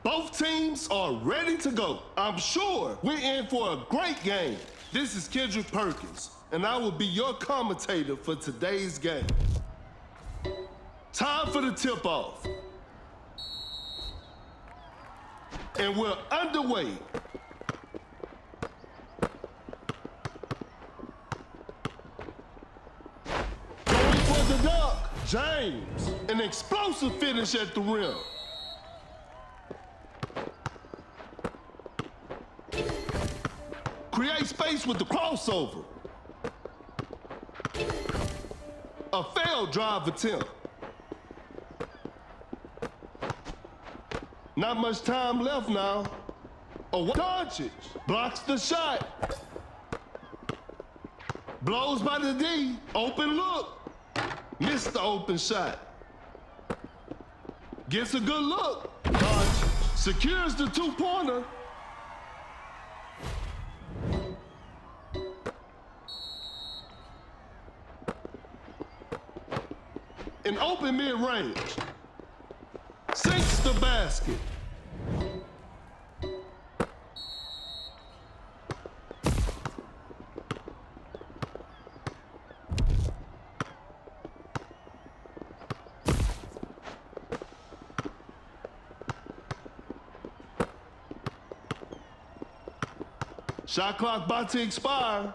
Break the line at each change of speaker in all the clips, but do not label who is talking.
Both teams are ready to go. I'm sure we're in for a great game. This is Kendrick Perkins, and I will be your commentator for today's game. Time for the tip-off. And we're underway. Going for the dunk, James. An explosive finish at the rim. Create space with the crossover. A failed drive attempt. Not much time left now. Doncic blocks the shot. Blows by the D. Open look. Missed the open shot. Gets a good look. Doncic secures the two-pointer. An open mid-range. Sinks the basket. Shot clock about to expire.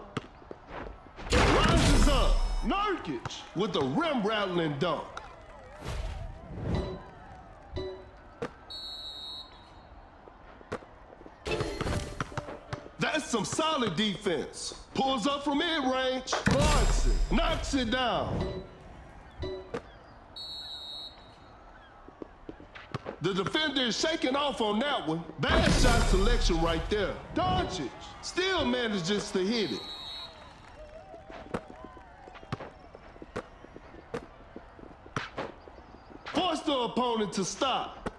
Rises up. Nurkic with a rim-rattling dunk. That's some solid defense. Pulls up from mid-range. Clarkson knocks it down. The defender is shaking off on that one. Bad shot selection right there. Doncic still manages to hit it. Force the opponent to stop.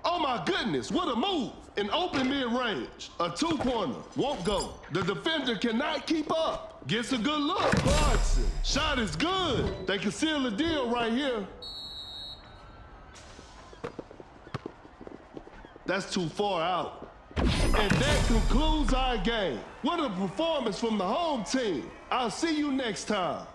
Oh my goodness, what a move. An open mid-range. A two-pointer. Won't go. The defender cannot keep up. Gets a good look. Clarkson. Shot is good. They can seal the deal right here. That's too far out. And that concludes our game. What a performance from the home team. I'll see you next time.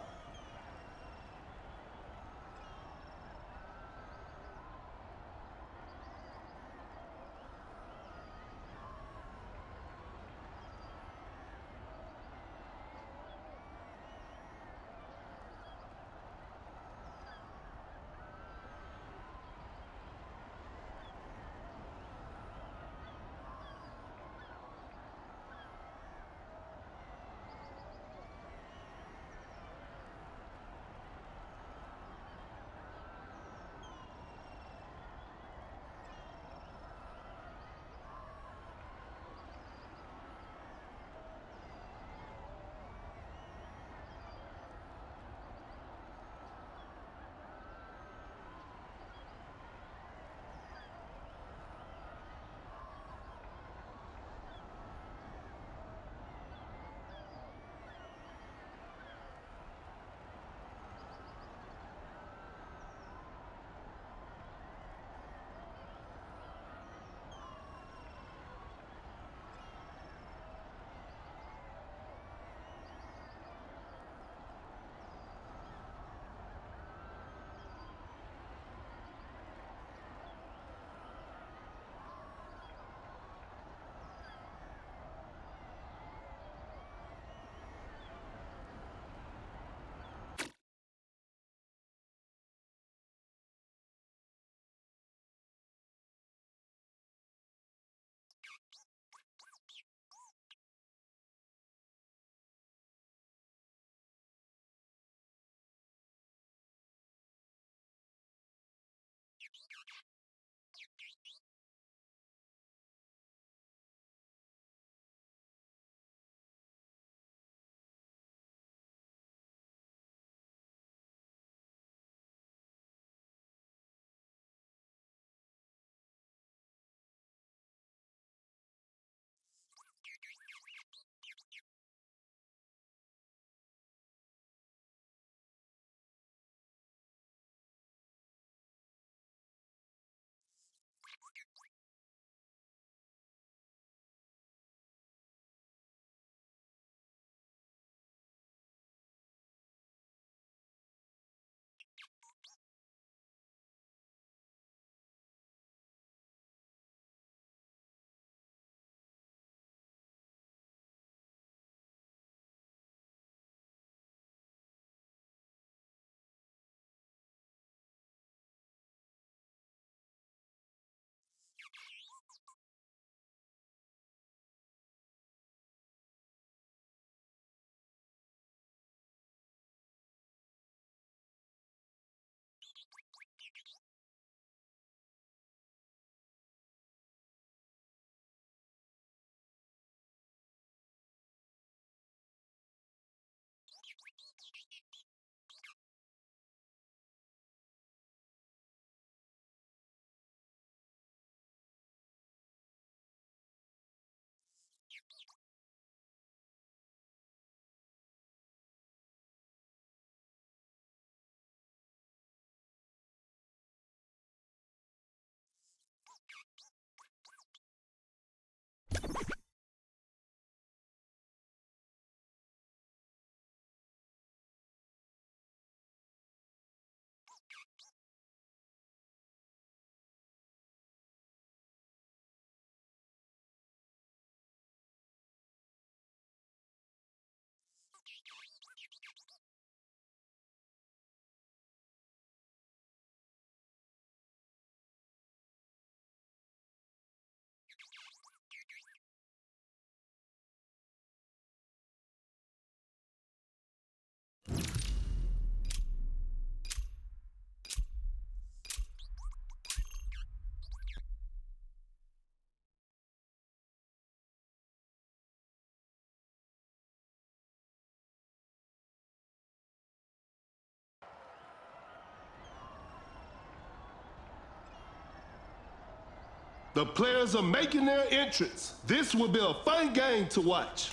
The players are making their entrance. This will be a fun game to watch.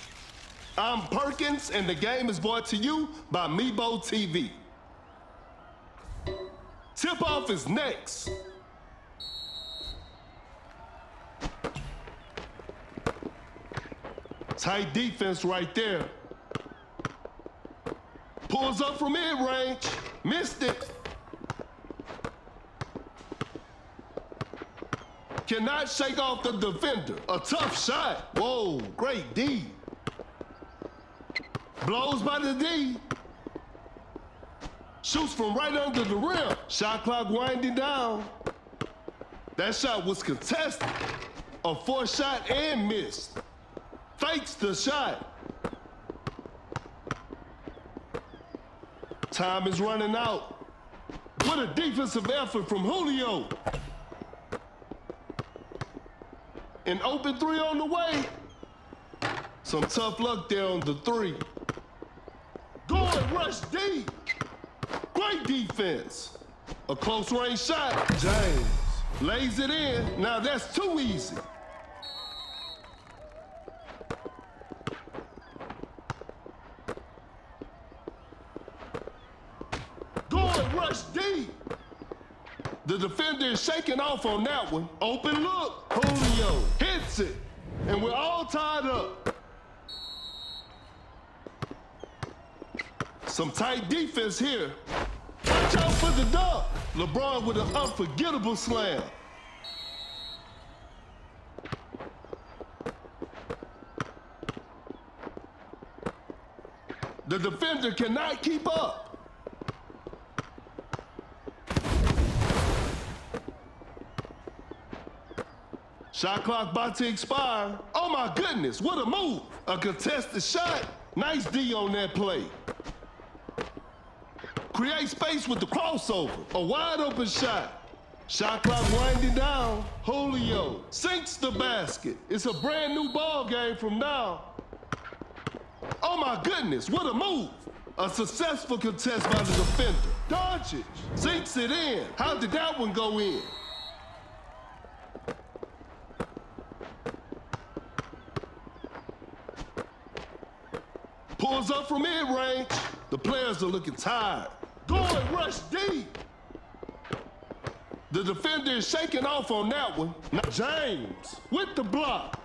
I'm Perkins, and the game is brought to you by Meebo TV. Tip-off is next. Tight defense right there. Pulls up from mid-range. Missed it. Cannot shake off the defender. A tough shot. Whoa, great D. Blows by the D. Shoots from right under the rim. Shot clock winding down. That shot was contested. A forced shot and missed. Fakes the shot. Time is running out. What a defensive effort from Julio. An open three on the way. Some tough luck there on the three. Going rush D. Great defense. A close range shot. James lays it in. Now that's too easy. Going rush D. The defender is shaking off on that one. Open look. Julio hits it. And we're all tied up. Some tight defense here. Watch out for the dunk. LeBron with an unforgettable slam. The defender cannot keep up. Shot clock about to expire. Oh my goodness, what a move. A contested shot. Nice D on that play. Create space with the crossover. A wide open shot. Shot clock winding down. Julio sinks the basket. It's a brand new ball game from now. Oh my goodness, what a move. A successful contest by the defender. Doncic sinks it in. How did that one go in? Pulls up from mid-range. The players are looking tired. Going rush deep. The defender is shaking off on that one. Now James with the block.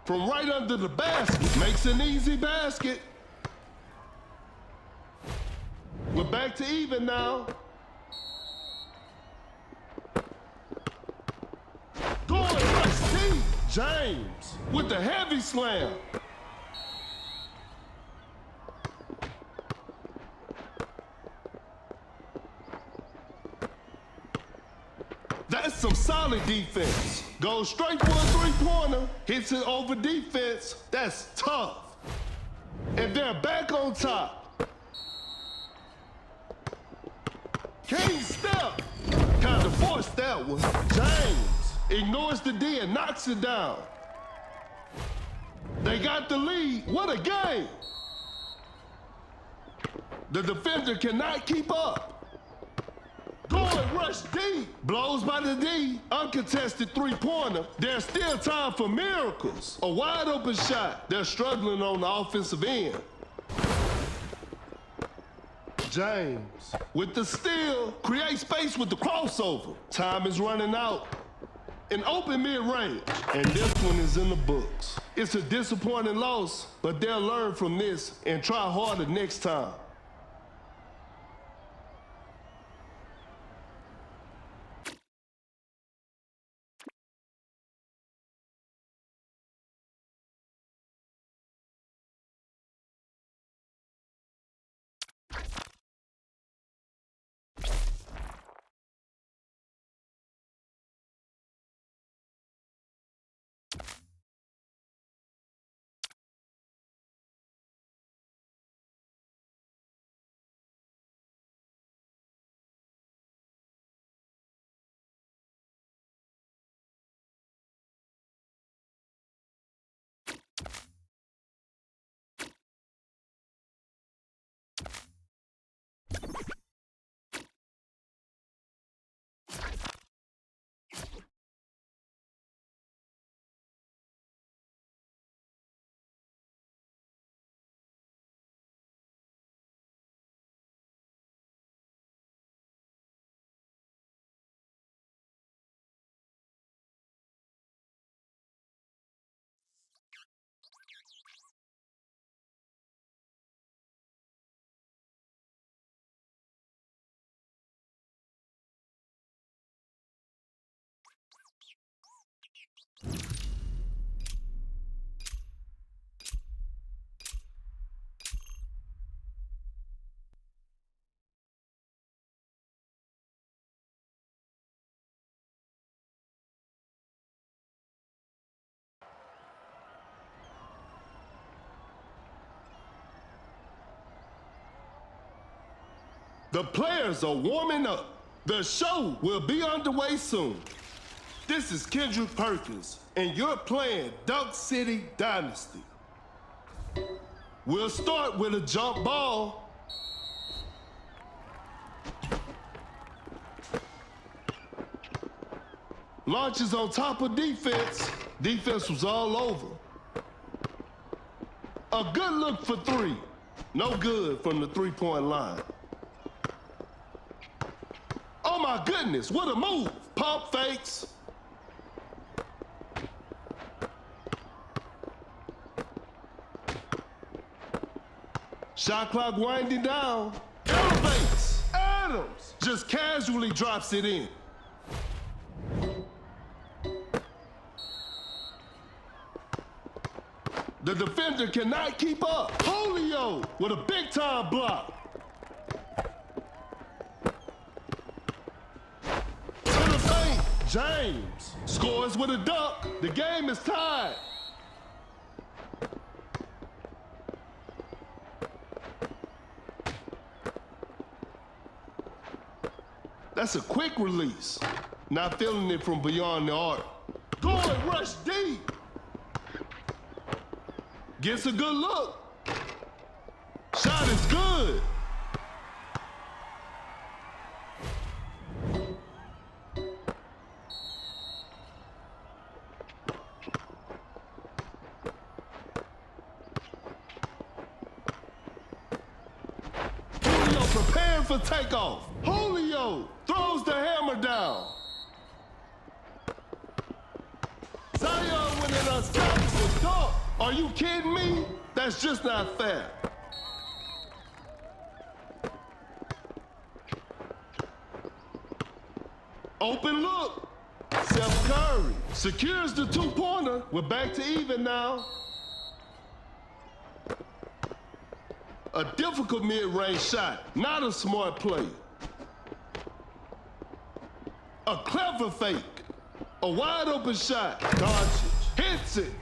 From right under the basket. Makes an easy basket. We're back to even now. Going rush deep. James with the heavy slam. That's some solid defense. Goes straight for a three-pointer. Hits it over defense. That's tough. And they're back on top. King step. Kind of forced that one. James ignores the D and knocks it down. They got the lead. What a game. The defender cannot keep up. Going rush deep. Blows by the D. Uncontested three-pointer. There's still time for miracles. A wide open shot. They're struggling on the offensive end. James with the steal. Create space with the crossover. Time is running out. An open mid-range. And this one is in the books. It's a disappointing loss, but they'll learn from this and try harder next time. The players are warming up. The show will be underway soon. This is Kendrick Perkins, and you're playing Dunk City Dynasty. We'll start with a jump ball. Launches on top of defense. Defense was all over. A good look for three. No good from the three-point line. Oh my goodness, what a move. Pump fakes. Shot clock winding down. Elevates. Adams just casually drops it in. The defender cannot keep up. Julio with a big-time block. To the paint. James scores with a dunk. The game is tied. That's a quick release. Not feeling it from beyond the arc. Going rush deep. Gets a good look. Shot is good. Julio preparing for takeoff. Julio throws the hammer down. Zion with an unstoppable dunk. Are you kidding me? That's just not fair. Open look. Steph Curry secures the two-pointer. We're back to even now. A difficult mid-range shot, not a smart play. A clever fake. A wide-open shot. Doncic hits it.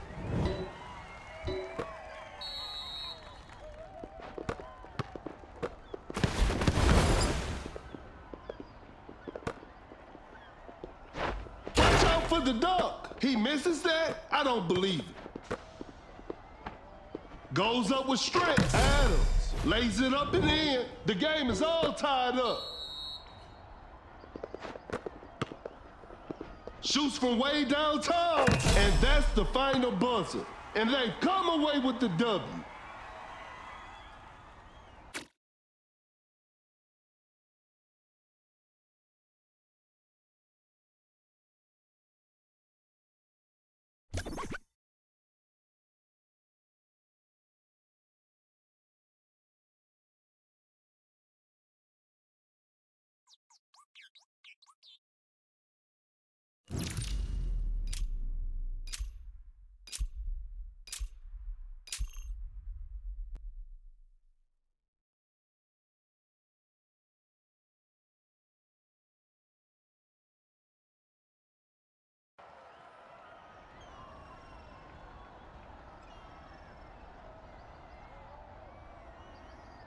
Watch out for the dunk. He misses that? I don't believe it. Goes up with strength. Adams lays it up and in. The game is all tied up. Shoots from way downtown, and that's the final buzzer. And they come away with the W.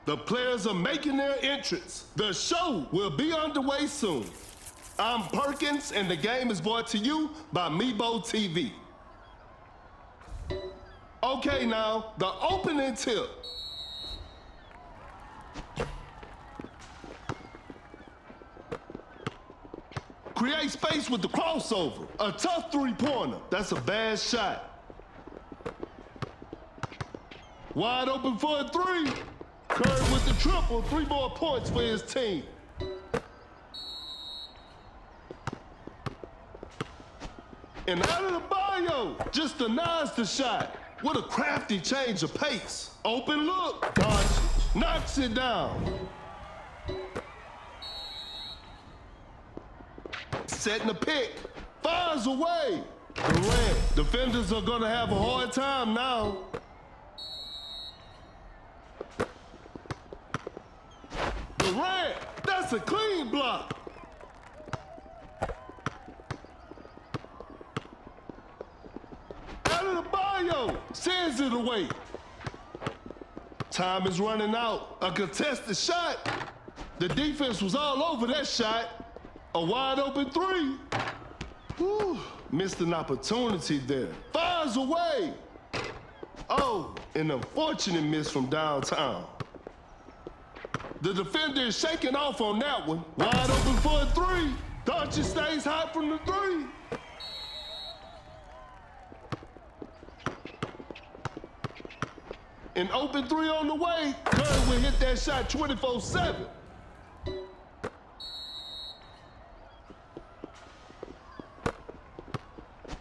The players are making their entrance. The show will be underway soon. I'm Perkins, and the game is brought to you by Mebo TV. Okay, now, the opening tip. Create space with the crossover. A tough three-pointer. That's a bad shot. Wide open for a three. Curry with the triple, 3 more points for his team. And out of the bio, just denies the shot. What a crafty change of pace. Open look, Doncic knocks it down. Setting the pick, fires away. Durant, defenders are gonna have a hard time now. Durant, that's a clean block. Out of the bio, sends it away. Time is running out. A contested shot. The defense was all over that shot. A wide open three. Whew, missed an opportunity there. Fires away. Oh, an unfortunate miss from downtown. The defender is shaking off on that one. Wide open for a three. Doncic stays hot from the three. An open three on the way. Curry will hit that shot 24/7.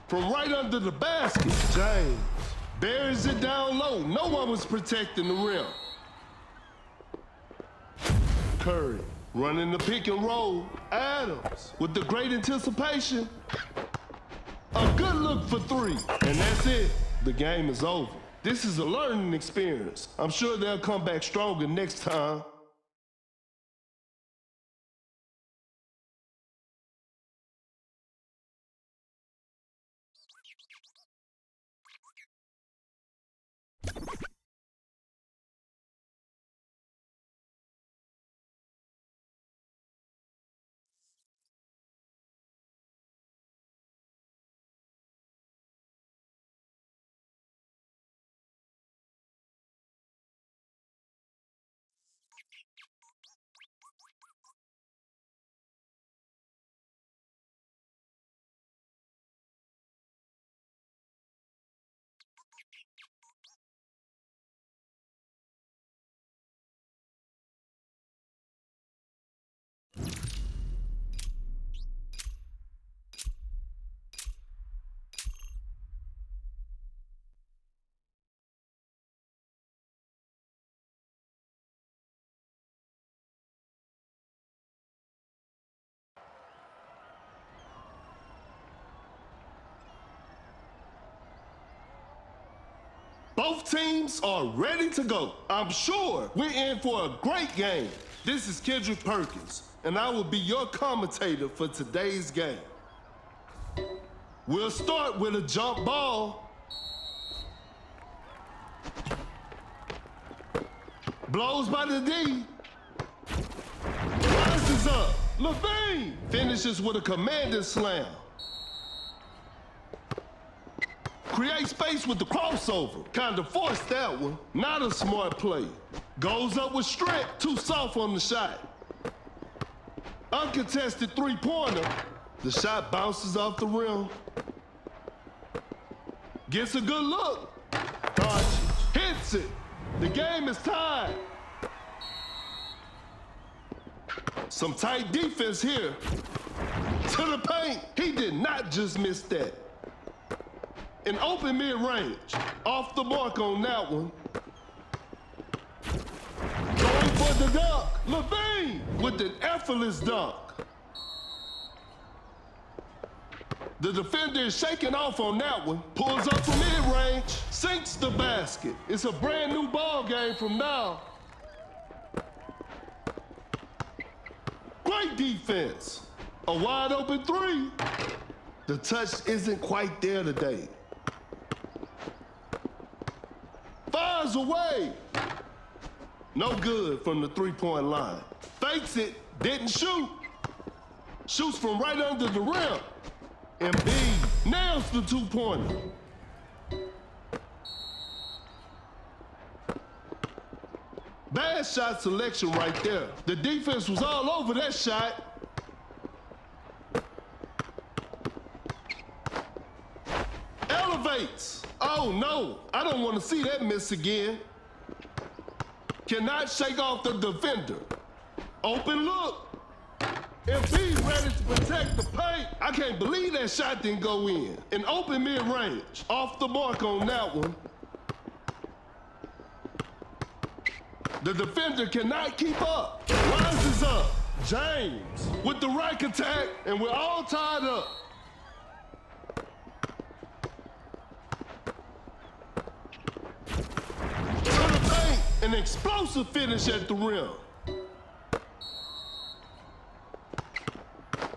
From right under the basket, James buries it down low. No one was protecting the rim. Curry running the pick and roll. Adams with the great anticipation. A good look for three. And that's it. The game is over. This is a learning experience. I'm sure they'll come back stronger next time. Both teams are ready to go. I'm sure we're in for a great game. This is Kendrick Perkins, and I will be your commentator for today's game. We'll start with a jump ball. Blows by the D. Rises up. Levine finishes with a commanding slam. Create space with the crossover. Kinda forced that one. Not a smart play. Goes up with strength. Too soft on the shot. Uncontested three-pointer. The shot bounces off the rim. Gets a good look. Dodges. Hits it. The game is tied. Some tight defense here. To the paint. He did not just miss that. An open mid-range. Off the mark on that one. Going for the dunk. Levine with an effortless dunk. The defender is shaking off on that one. Pulls up from mid-range. Sinks the basket. It's a brand new ball game from now. Great defense. A wide open three. The touch isn't quite there today. Fires away. No good from the three-point line. Fakes it, didn't shoot. Shoots from right under the rim. Embiid nails the two-pointer. Bad shot selection right there. The defense was all over that shot. Elevates. Oh no, I don't want to see that miss again. Cannot shake off the defender. Open look. Embiid ready to protect the paint. I can't believe that shot didn't go in. An open mid-range. Off the mark on that one. The defender cannot keep up. Rises up. James with the rack attack, and we're all tied up. To the paint. An explosive finish at the rim.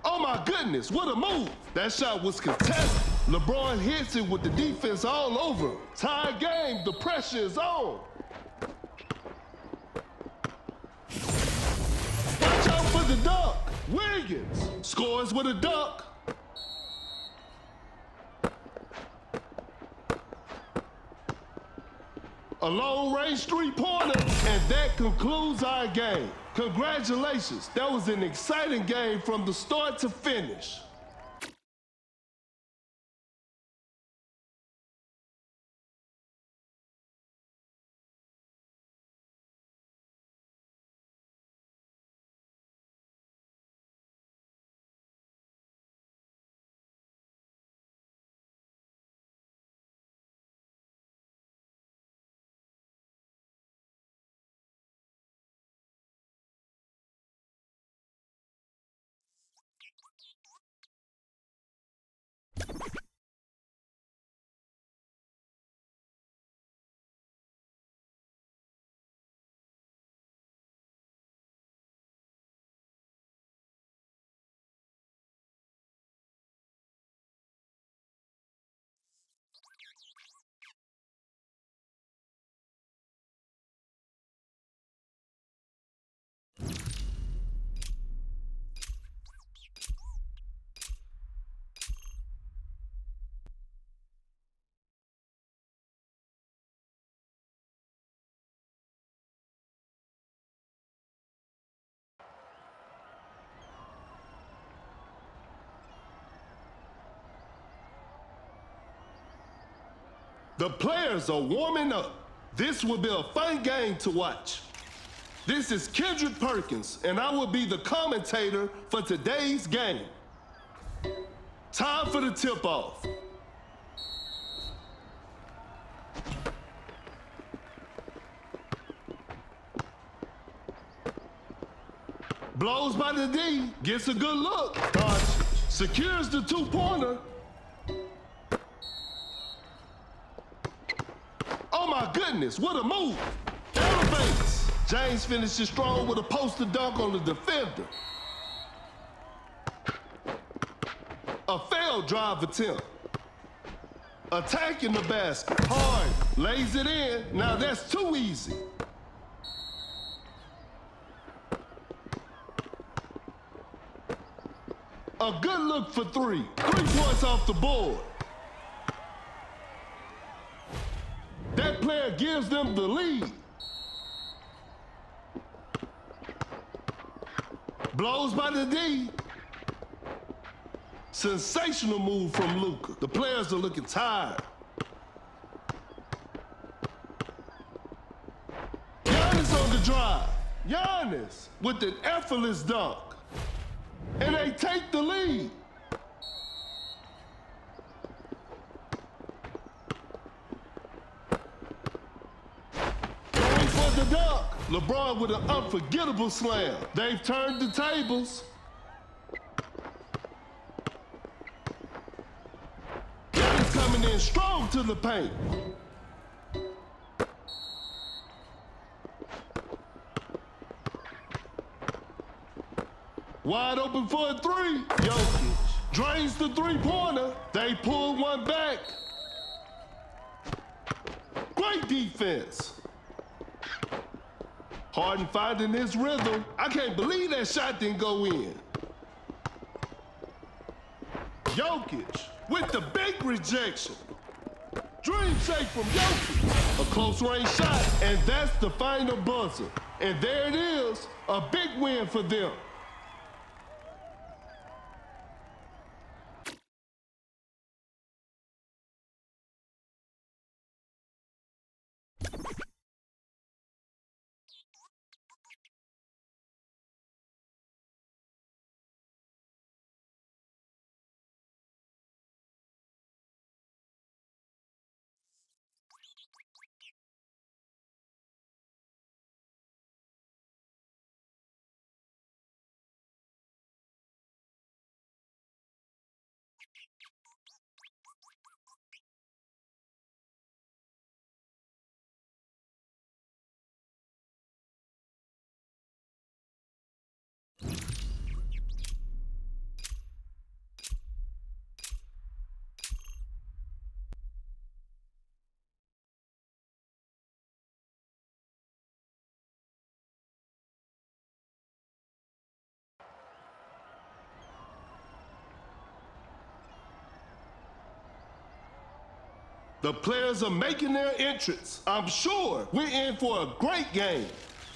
Oh my goodness, what a move. That shot was contested. LeBron hits it with the defense all over. Tie game, the pressure is on. Watch out for the dunk. Williams scores with a dunk. A long-range three-pointer, and that concludes our game. Congratulations, that was an exciting game from the start to finish. The players are warming up. This will be a fun game to watch. This is Kendrick Perkins, and I will be the commentator for today's game. Time for the tip-off. Blows by the D, gets a good look. Dodge, secures the two-pointer. Oh my goodness, what a move. Elevates. James finishes strong with a poster dunk on the defender. A failed drive attempt. Attacking the basket. Hard. Lays it in. Now that's too easy. A good look for three. 3 points off the board. That player gives them the lead. Blows by the D. Sensational move from Luka. The players are looking tired. Giannis on the drive. Giannis with an effortless dunk. And they take the lead. Going for the dunk. LeBron with an unforgettable slam. They've turned the tables. Giannis coming in strong to the paint. Wide open for a three. Jokic drains the three-pointer. They pull one back. Great defense. Harden finding his rhythm. I can't believe that shot didn't go in. Jokic with the big rejection. Dream shake from Jokic. A close range shot, and that's the final buzzer. And there it is, a big win for them. The players are making their entrance. I'm sure we're in for a great game.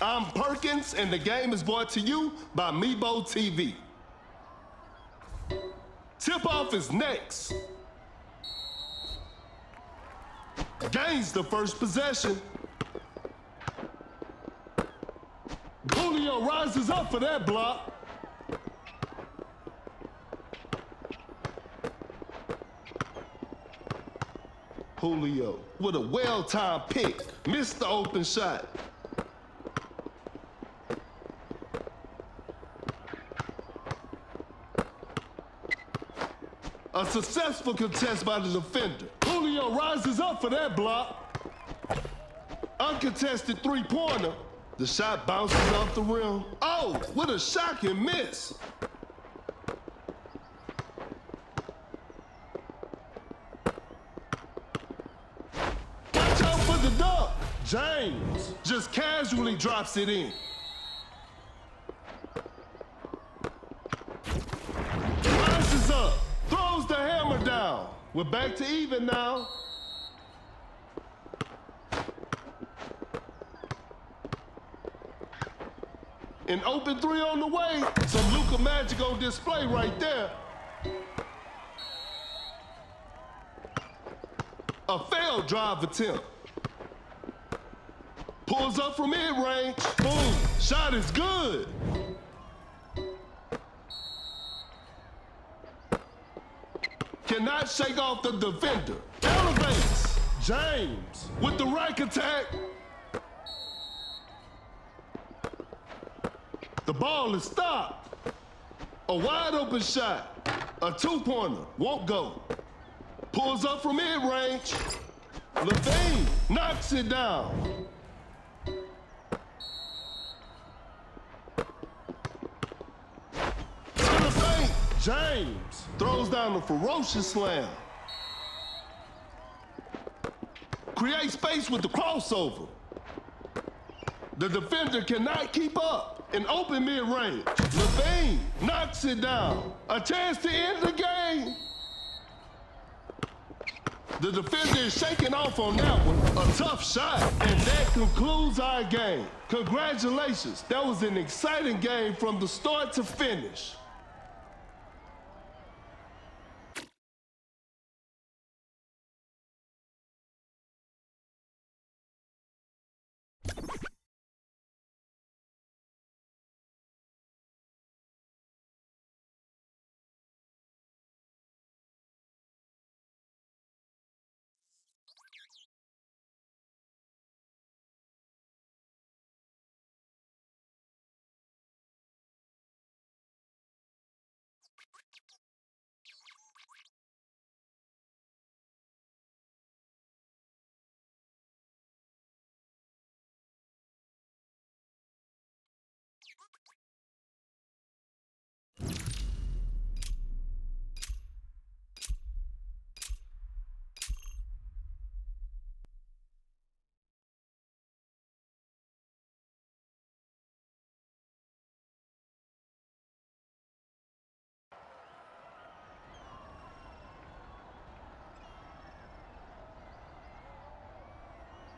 I'm Perkins, and the game is brought to you by Mebo TV. Tip-off is next. Gains the first possession. Julio rises up for that block. Julio with a well-timed pick. Missed the open shot. A successful contest by the defender. Julio rises up for that block. Uncontested three-pointer. The shot bounces off the rim. Oh, what a shocking miss. Watch out for the dunk. James just casually drops it in. Rises up, throws the hammer down. We're back to even now. An open three on the way. Some Luka magic on display right there. A failed drive attempt. Pulls up from mid-range. Boom. Shot is good. Cannot shake off the defender. Elevates. James with the rack attack. The ball is stopped. A wide open shot. A two-pointer. Won't go. Pulls up from mid-range. Levine knocks it down. To the paint, James throws down a ferocious slam. Create space with the crossover. The defender cannot keep up. In open mid-range, LaVine knocks it down. A chance to end the game. The defender is shaking off on that one. A tough shot. And that concludes our game. Congratulations. That was an exciting game from the start to finish.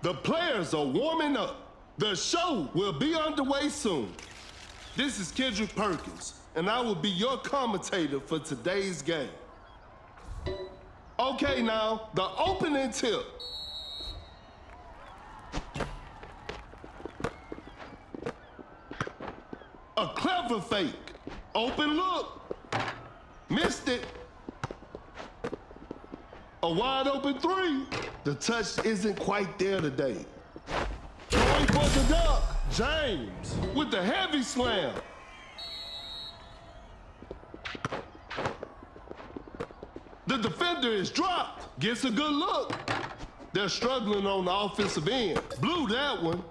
The players are warming up. The show will be underway soon. This is Kendrick Perkins, and I will be your commentator for today's game. Okay, now, the opening tip. A clever fake. Open look. Missed it. A wide open three. The touch isn't quite there today. Going for the dunk. James with the heavy slam. The defender is dropped. Gets a good look. They're struggling on the offensive end. Blew that one.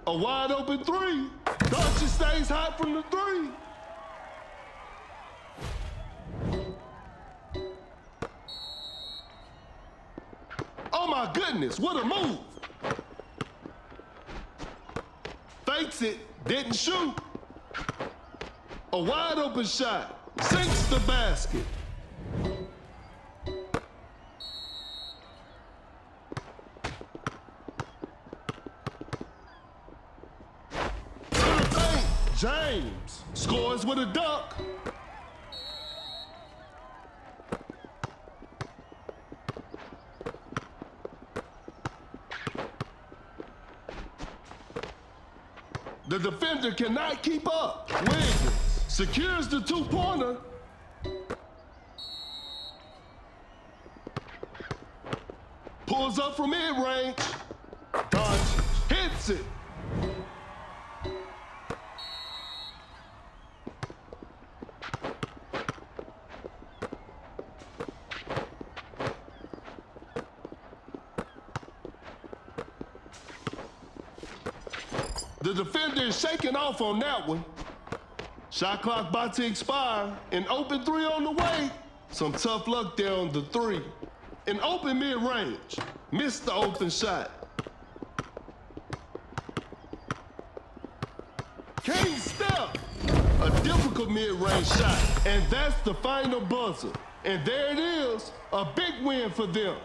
A wide open three. Doncic stays hot from the three. Oh my goodness, what a move. Fakes it, didn't shoot. A wide open shot, sinks the basket. To the paint, James scores with a dunk. The defender cannot keep up. Wiggins secures the two-pointer. Pulls up from mid-range. Doncic hits it. The defender is shaking off on that one. Shot clock about to expire. An open three on the way. Some tough luck there on the three. An open mid-range. Missed the open shot. Can't step. A difficult mid-range shot. And that's the final buzzer. And there it is. A big win for them.